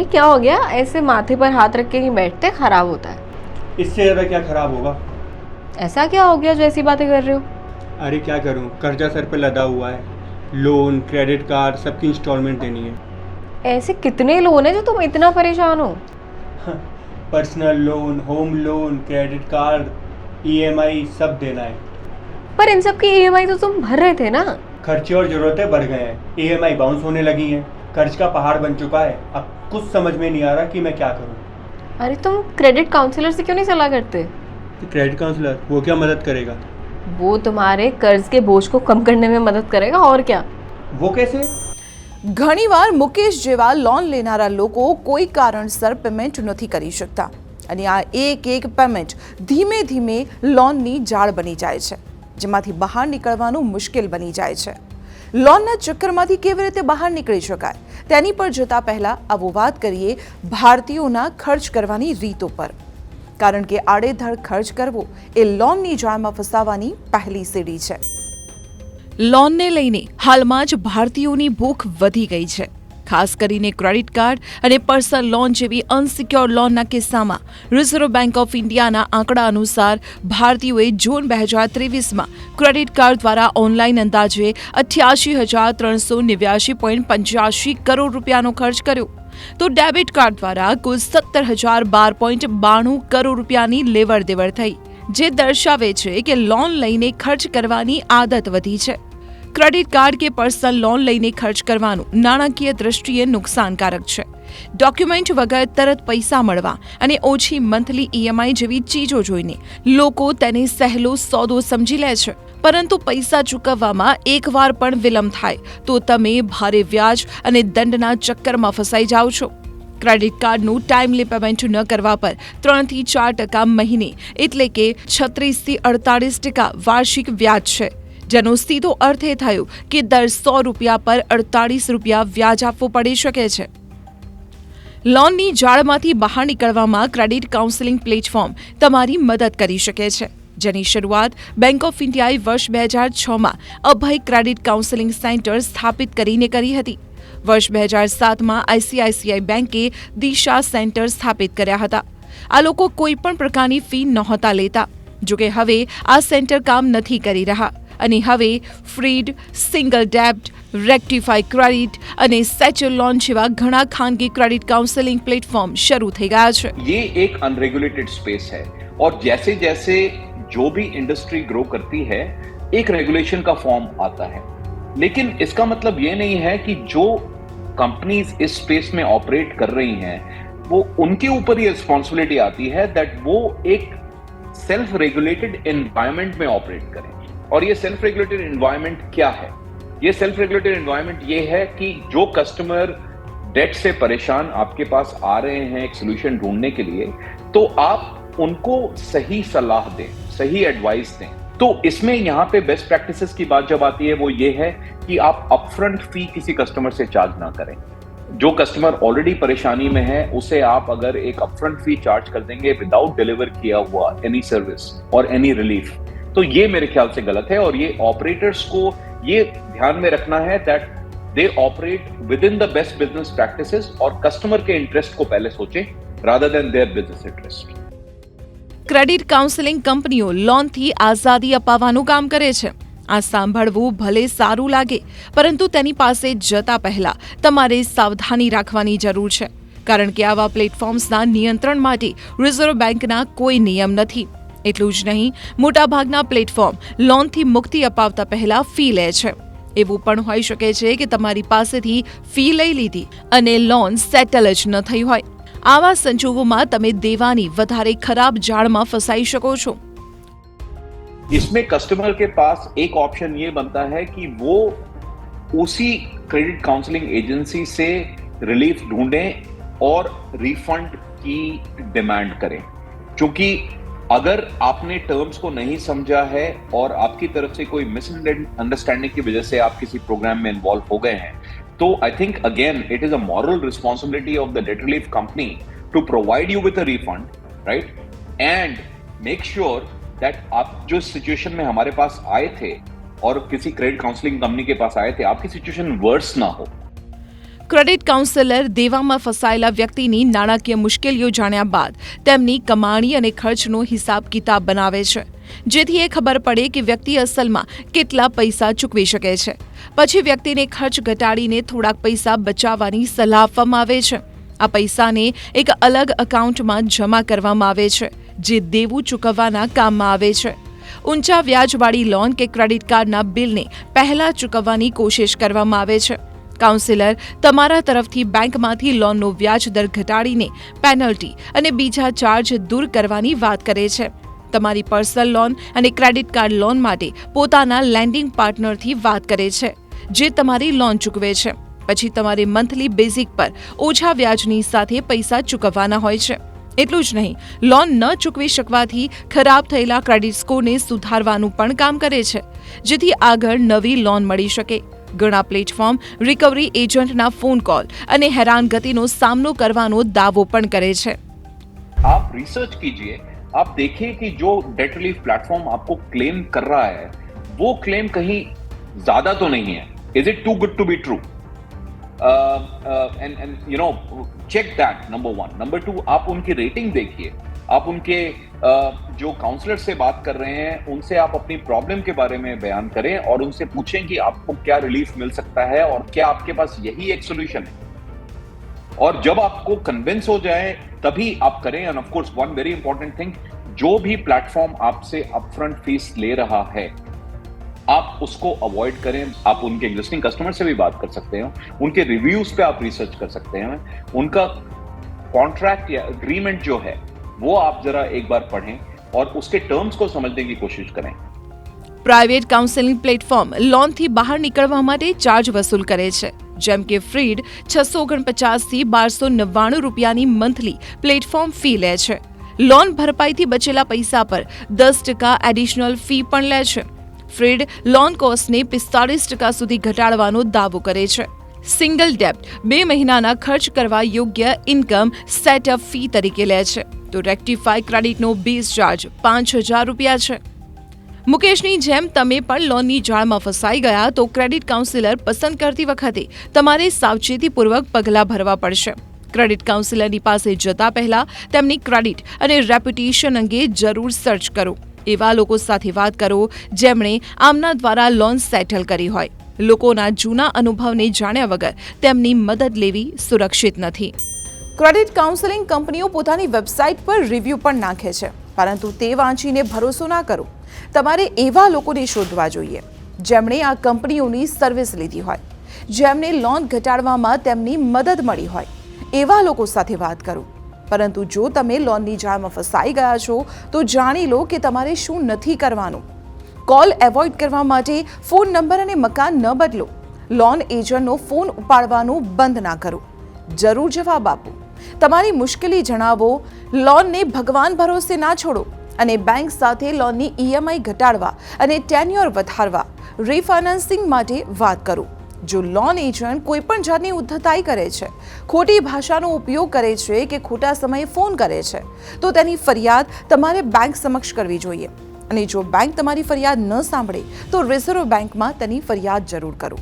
अरे क्या हो गया? ऐसे माथे पर हाथ रख के नहीं बैठते, खराब होता है। इससे ज़्यादा क्या ख़राब होगा? ऐसा क्या हो गया जो ऐसी बातें कर रहे हो? अरे क्या करूं, कर्जा सर पे लदा हुआ है। लोन, क्रेडिट कार्ड, सबकी इंस्टॉलमेंट देनी है। ऐसे कितने लोन है जो तुम इतना परेशान हो? Personal loan, home loan, credit card, EMI सब देना है। पर इन सब की ईएमआई तो तुम भर रहे थे ना। खर्चे और ज़रूरतें बढ़ गए हैं, ईएमआई बाउंस होने लगी हैं, कर्ज का पहाड़ बन चुका है। अब कुछ समझ में नहीं आ रहा कि मैं क्या करूं। अरे तुम क्रेडिट काउंसलर से क्यों नहीं सलाह करते? तो क्रेडिट काउंसलर वो क्या मदद करेगा? वो तुम्हारे कर्ज के बोझ को कम करने में मदद करेगा, और क्या। वो कैसे? ઘણીવાર મુકેશ જેવા લોન લેનારા લોકો કોઈ કારણસર પેમેન્ટ નથી કરી શકતા અને આ એક પેમેન્ટ ધીમે ધીમે લોનની જાળ બની જાય છે, જેમાંથી બહાર નીકળવાનું મુશ્કેલ બની જાય છે. લોનના ચક્કરમાંથી કેવી રીતે બહાર નીકળી શકાય તેની પર જતા પહેલા આવો વાત કરીએ ભારતીયોના ખર્ચ કરવાની રીતો પર, કારણ કે આડેધડ ખર્ચ કરવો એ લોનની જાળમાં ફસાવાની પહેલી સીડી છે. લોનને લઈને હાલમાં જ ભારતીયોની ભૂખ વધી ગઈ છે. ખાસ કરીને ક્રેડિટ કાર્ડ અને પર્સનલ લોન જેવી અનસિક્યોર લોનના કિસ્સામાં રિઝર્વ બેંક ઓફ ઇન્ડિયાના આંકડા અનુસાર ભારતીયોએ જૂન 2023માં ક્રેડિટ કાર્ડ દ્વારા ઓનલાઈન અંદાજે 88,389.85 કરોડ રૂપિયાનો ખર્ચ કર્યો, તો ડેબિટ કાર્ડ દ્વારા કુલ 17,012.92 કરોડ રૂપિયાની લેવડ દેવડ થઈ, જે દર્શાવે છે કે લોન લઈને ખર્ચ કરવાની આદત વધી છે. ક્રેડિટ કાર્ડ કે પર્સનલ લોન લઈને ખર્ચ કરવાનું નાણાકીય દ્રષ્ટિએ નુકસાનકારક છે. ડોક્યુમેન્ટ વગર તરત પૈસા મળવા અને ઓછી મંથલી ઈએમઆઈ જેવી ચીજો જોઈને લોકો તેને સહેલો સોદો સમજી લે છે, પરંતુ પૈસા ચૂકવવામાં એકવાર પણ વિલંબ થાય તો તમે ભારે વ્યાજ અને દંડના ચક્કરમાં ફસાઈ જાઓ છો. ક્રેડિટ કાર્ડનું ટાઈમલી પેમેન્ટ ન કરવા પર 3 થી 4% મહિને એટલે કે 36 થી 48% વાર્ષિક વ્યાજ છે, જેનો સીધો અર્થ એ થયો કે દર 100 રૂપિયા પર 48 રૂપિયા વ્યાજ આપવું પડી શકે છે. લોનની જાળમાંથી બહાર નીકળવામાં ક્રેડિટ કાઉન્સેલિંગ પ્લેટફોર્મ તમારી મદદ કરી શકે છે, જેની શરૂઆત બેંક ઓફ ઇન્ડિયાએ વર્ષ 2006માં અભય ક્રેડિટ કાઉન્સેલિંગ સેન્ટર સ્થાપિત કરીને કરી હતી. વર્ષ 2007માં આઈસીઆઈસીઆઈ બેંકે દિશા સેન્ટર સ્થાપિત કર્યા હતા. આ લોકો કોઈ પણ પ્રકારની ફી નહોતા લેતા. જોકે હવે આ સેન્ટર કામ નથી કરી રહ્યા અને હવે ફ્રીડ, સિંગલ ડેબ્ટ, રેક્ટિફાઈ ક્રેડિટ અને સેચર લોન જેવા ઘણા ખાનગી ક્રેડિટ કાउंसलिंग प्लेटफॉर्म शुरू થઈ ગયા છે. ये एक अनरेगुलेटेड स्पेस है और जैसे जैसे जो भी इंडस्ट्री ग्रो करती है एक रेगुलेशन का फॉर्म आता है, लेकिन इसका मतलब ये नहीं है कि जो कंपनीज इस स्पेस में ऑपरेट कर रही हैं वो उनके ऊपर ये रिस्पॉन्सिबिलिटी आती है दैट वो एक सेल्फ रेगुलेटेड एनवायरनमेंट में ऑपरेट करें. और ये सेल्फ रेगुलेटेड एनवायरनमेंट क्या है? ये सेल्फ रेगुलेटेड एनवायरनमेंट ये है कि जो कस्टमर डेट से परेशान आपके पास आ रहे हैं एक सोल्यूशन ढूंढने के लिए, तो आप उनको सही सलाह दें, सही एडवाइस दें. तो इसमें यहाँ पे बेस्ट प्रैक्टिसेस की बात जब आती है वो ये है कि आप अपफ्रंट फी किसी कस्टमर से चार्ज ना करें. जो कस्टमर ऑलरेडी परेशानी में है उसे आप अगर एक अपफ्रंट फी चार्ज कर देंगे विदाउट डिलीवर किया हुआ एनी सर्विस और एनी रिलीफ, तो ये मेरे ख्याल से गलत है. और ये ऑपरेटर्स को ये ध्यान में रखना है that they operate with in the best business practices और कस्टमर के इंटरेस्ट को पहले सोचें rather than their business interest. Credit counselling કંપનીઓ લોનથી આઝાદી અપાવવાનું કામ કરે છે. આ સાંભળવું ભલે સારું લાગે, પરંતુ તેની પાસે જતા પહેલા તમારે સાવધાની રાખવાની જરૂર છે, કારણ કે આવા પ્લેટફોર્મ્સના નિયંત્રણ માટે રિઝર્વ બેંકના કોઈ નિયમ નથી. એટલું જ નહીં, મોટાભાગના પ્લેટફોર્મ લોનથી મુક્તિ અપાવતા પહેલા ફી લે છે. એવું પણ હોઈ શકે છે કે તમારી પાસેથી ફી લઈ લીધી અને લોન સેટલ જ ન થઈ હોય. આવા સંજોગોમાં તમે દેવાની વધારે ખરાબ જાળમાં ફસાઈ શકો છો. इसमें कस्टमर के पास एक ऑप्शन ये बनता है कि वो उसी क्रेडिट काउंसलिंग एजेंसी से रिलीफ ढूंढें और रिफंड की डिमांड करें. क्योंकि अगर आपने टर्म्स को नहीं समझा है और आपकी तरफ से कोई मिसअंडरस्टैंडिंग की वजह से आप किसी प्रोग्राम में इन्वॉल्व हो गए हैं, तो I think again it is a moral responsibility of the debt relief company to provide you with a refund, right, and make sure that आप जो सिचुएशन में हमारे पास आए थे और किसी क्रेडिट काउंसलिंग कंपनी के पास आए थे, आपकी सिचुएशन वर्स ना हो. ક્રેડિટ કાઉન્સેલર દેવામાં ફસાયેલા વ્યક્તિની નાણાકીય મુશ્કેલીઓ જાણ્યા બાદ તેમની કમાણી અને ખર્ચનો હિસાબ કિતાબ બનાવે છે, જેથી એ ખબર પડે કે વ્યક્તિ અસલમાં કેટલા પૈસા ચૂકવી શકે છે. પછી વ્યક્તિને ખર્ચ ઘટાડીને થોડાક પૈસા બચાવવાની સલાહ આપવામાં આવે છે. આ પૈસાને એક અલગ એકાઉન્ટમાં જમા કરવામાં આવે છે, જે દેવું ચૂકવવાના કામમાં આવે છે. ઊંચા વ્યાજવાળી લોન કે ક્રેડિટ કાર્ડના બિલને પહેલા ચૂકવવાની કોશિશ કરવામાં આવે છે. કાઉન્સેલર તમારા તરફથી બેંકમાંથી લોનનો વ્યાજ દર ઘટાડીને પેનલ્ટી અને બીજા ચાર્જ દૂર કરવાની વાત કરે છે. તમારી પર્સનલ લોન અને ક્રેડિટ કાર્ડ લોન માટે પોતાના લેન્ડિંગ પાર્ટનરથી વાત કરે છે, જે તમારી લોન ચૂકવે છે. પછી તમારે મંથલી બેઝિક પર ઓછા વ્યાજની સાથે પૈસા ચૂકવવાના હોય છે. એટલું જ નહીં, લોન ન ચૂકવી શકવાથી ખરાબ થયેલા ક્રેડિટ સ્કોરને સુધારવાનું પણ કામ કરે છે, જેથી આગળ નવી લોન મળી શકે. ઘણા પ્લેટફોર્મ રિકવરી એજન્ટના ફોન કોલ અને હેરાનગતિનો સામનો કરવાનો દાવો પણ કરે છે. आप रिसर्च कीजिए, आप देखिए कि जो डेट रिलीफ प्लेटफॉर्म आपको क्लेम कर रहा है वो क्लेम कहीं ज्यादा तो नहीं है. Is it too good to be true? And you know check that, number 1. Number 2, आप उनकी रेटिंग देखिए. आप उनके जो काउंसलर से बात कर रहे हैं उनसे आप अपनी प्रॉब्लम के बारे में बयान करें और उनसे पूछें कि आपको क्या रिलीफ मिल सकता है और क्या आपके पास यही एक सोल्यूशन है. और जब आपको कन्विंस हो जाए तभी आप करें. End of course one very important thing, जो भी प्लेटफॉर्म आपसे अपफ्रंट फीस ले रहा है आप उसको अवॉइड करें. आप उनके एग्जिस्टिंग कस्टमर से भी बात कर सकते हैं, उनके रिव्यूज पे आप रिसर्च कर सकते हैं, उनका कॉन्ट्रैक्ट या एग्रीमेंट जो है वो आप जरा एक बार पढ़ें और उसके टर्म्स को समझने की कोशिश करें. પ્રાઇવેટ કાઉન્સેલિંગ પ્લેટફોર્મ લોનથી બહાર નીકળવા માટે ચાર્જ વસૂલ કરે છે, જેમ કે ફ્રીડ 649 થી 1299 રૂપિયાની મંથલી પ્લેટફોર્મ ફી લે છે. લોન ભરપાઈથી બચેલા પૈસા પર 10% એડિશનલ ફી પણ લે છે. ફ્રીડ લોન કોસ્ટને 45% સુધી ઘટાડવાનો દાવો કરે છે. સિંગલ ડેપ્ટ 2 મહિનાના ખર્ચ કરવા યોગ્ય ઇન્કમ સેટઅપ ફી તરીકે લે છે, તો રેક્ટિફાઈ ક્રેડિટનો બેઝ ચાર્જ 5000 રૂપિયા છે. મુકેશની જેમ તમે પણ લોનની જાળમાં ફસાઈ ગયા તો ક્રેડિટ કાઉન્સિલર પસંદ કરતી વખતે તમારે સાવચેતીપૂર્વક પગલાં ભરવા પડશે. ક્રેડિટ કાઉન્સિલરની પાસે જતા પહેલા તેમની ક્રેડિટ અને રેપ્યુટેશન અંગે જરૂર સર્ચ કરો. એવા લોકો સાથે વાત કરો જેમણે આમના દ્વારા લોન સેટલ કરી હોય. લોકોના જૂના અનુભવને જાણ્યા વગર તેમની મદદ લેવી સુરક્ષિત નથી. ક્રેડિટ કાઉન્સેલિંગ કંપનીઓ પોતાની વેબસાઇટ પર રિવ્યૂ પણ નાખે છે, પરંતુ તે વાંચીને ભરોસો ના કરો. તમારે એવા લોકોને શોધવા જોઈએ જેમણે આ કંપનીઓની સર્વિસ લીધી હોય, જેમને લોન ઘટાડવામાં તેમની મદદ મળી હોય. એવા લોકો સાથે વાત કરો. પરંતુ જો તમે લોનની જાળમાં ફસાઈ ગયા છો તો જાણી લો કે તમારે શું નથી કરવાનું. કોલ એવોઇડ કરવા માટે ફોન નંબર અને મકાન ન બદલો. લોન એજન્ટનો ફોન ઉપાડવાનું બંધ ના કરો. જરૂર જવાબ આપો. તમારી મુશ્કેલી જણાવો. લોનને ભગવાન ભરોસે ના છોડો અને બેંક સાથે લોનની ઈએમઆઈ ઘટાડવા અને ટેન્યોર વધારવા, રીફાઇનાન્સિંગ માટે વાત કરો. જો લોન એજન્ટ કોઈ પણ જાતની ઉદ્ધતાઈ કરે છે, ખોટી ભાષાનો ઉપયોગ કરે છે કે ખોટા સમયે ફોન કરે છે, તો તેની ફરિયાદ તમારે બેંક સમક્ષ કરવી જોઈએ. અને જો બેંક તમારી ફરિયાદ ન સાંભળે તો રિઝર્વ બેંકમાં તેની ફરિયાદ જરૂર કરો.